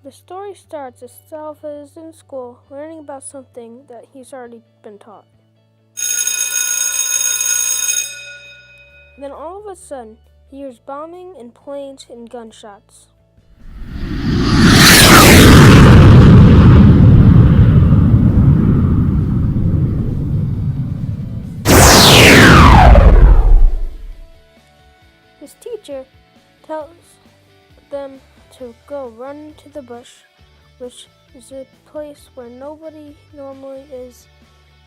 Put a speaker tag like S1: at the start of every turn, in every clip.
S1: The story starts as Salva is in school learning about something that he's already been taught. Then all of a sudden, he hears bombing and planes and gunshots. His teacher tells them to go run into the bush, which is a place where nobody normally is,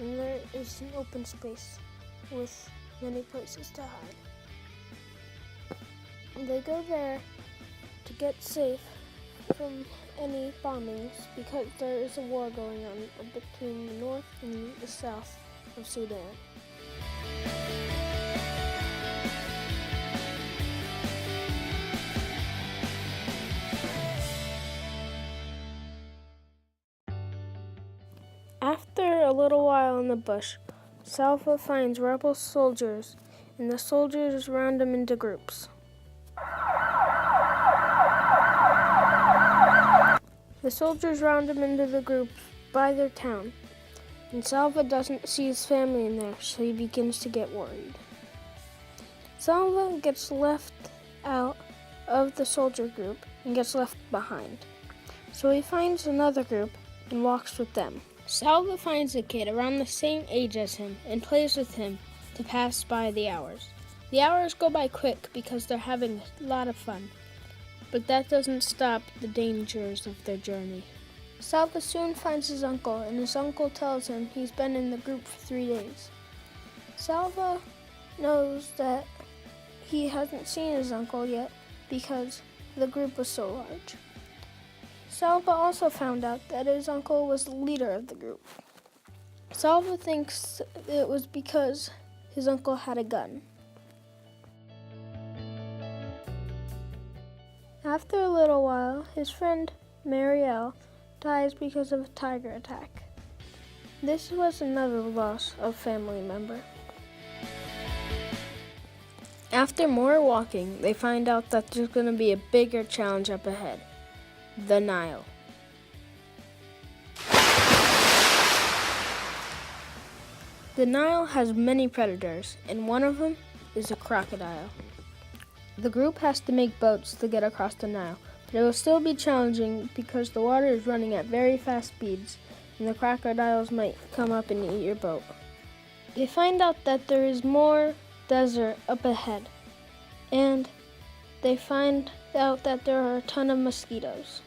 S1: and there is an open space with many places to hide. They go there to get safe from any bombings because there is a war going on between the north and the south of Sudan. After a little while in the bush, Salva finds rebel soldiers, and the soldiers round him into groups. The soldiers round him into the groups by their town, and Salva doesn't see his family in there, so he begins to get worried. Salva gets left out of the soldier group and gets left behind, so he finds another group and walks with them. Salva finds a kid around the same age as him and plays with him to pass by the hours. The hours go by quick because they're having a lot of fun, but that doesn't stop the dangers of their journey. Salva soon finds his uncle, and his uncle tells him he's been in the group for 3 days. Salva knows that he hasn't seen his uncle yet because the group was so large. Salva also found out that his uncle was the leader of the group. Salva thinks it was because his uncle had a gun. After a little while, his friend Marielle dies because of a tiger attack. This was another loss of family member. After more walking, they find out that there's going to be a bigger challenge up ahead. The Nile. The Nile has many predators, and one of them is a crocodile. The group has to make boats to get across the Nile, but it will still be challenging because the water is running at very fast speeds, and the crocodiles might come up and eat your boat. They find out that there is more desert up ahead, and they find out that there are a ton of mosquitoes.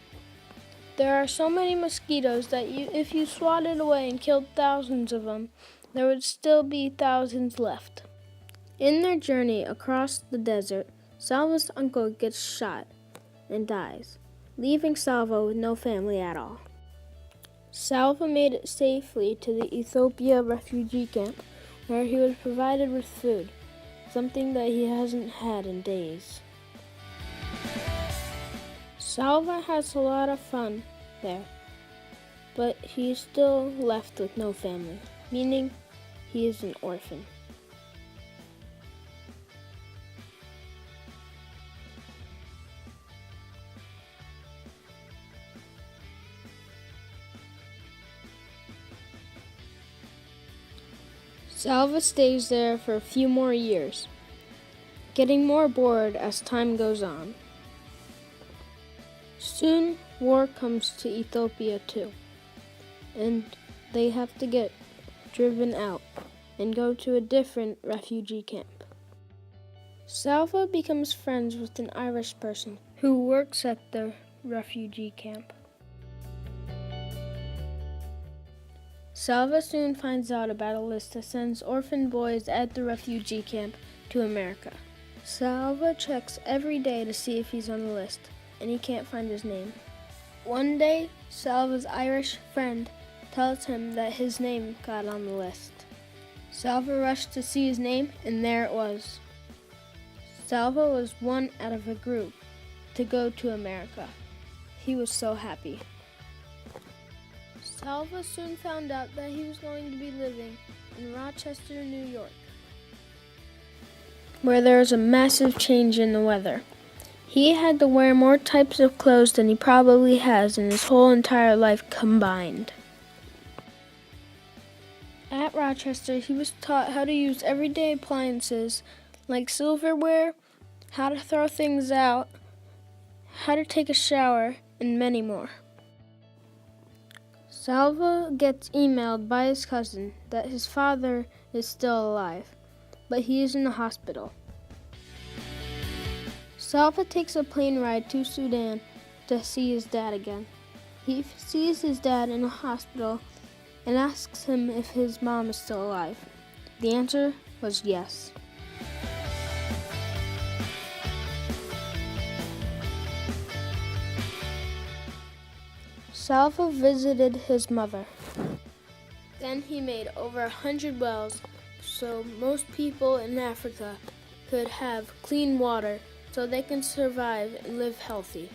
S1: There are so many mosquitoes that if you swatted away and killed thousands of them, there would still be thousands left. In their journey across the desert, Salva's uncle gets shot and dies, leaving Salva with no family at all. Salva made it safely to the Ethiopia refugee camp, where he was provided with food, something that he hasn't had in days. Salva has a lot of fun there, but he's still left with no family, meaning he is an orphan. Salva stays there for a few more years, getting more bored as time goes on. Soon, war comes to Ethiopia too, and they have to get driven out and go to a different refugee camp. Salva becomes friends with an Irish person who works at the refugee camp. Salva soon finds out about a list that sends orphan boys at the refugee camp to America. Salva checks every day to see if he's on the list, and he can't find his name. One day, Salva's Irish friend tells him that his name got on the list. Salva rushed to see his name, and there it was. Salva was one out of a group to go to America. He was so happy. Salva soon found out that he was going to be living in Rochester, New York, where there is a massive change in the weather. He had to wear more types of clothes than he probably has in his whole entire life combined. At Rochester, he was taught how to use everyday appliances like silverware, how to throw things out, how to take a shower, and many more. Salva gets emailed by his cousin that his father is still alive, but he is in the hospital. Salva takes a plane ride to Sudan to see his dad again. He sees his dad in a hospital and asks him if his mom is still alive. The answer was yes. Salva visited his mother. Then he made over 100 wells so most people in Africa could have clean water so they can survive and live healthy.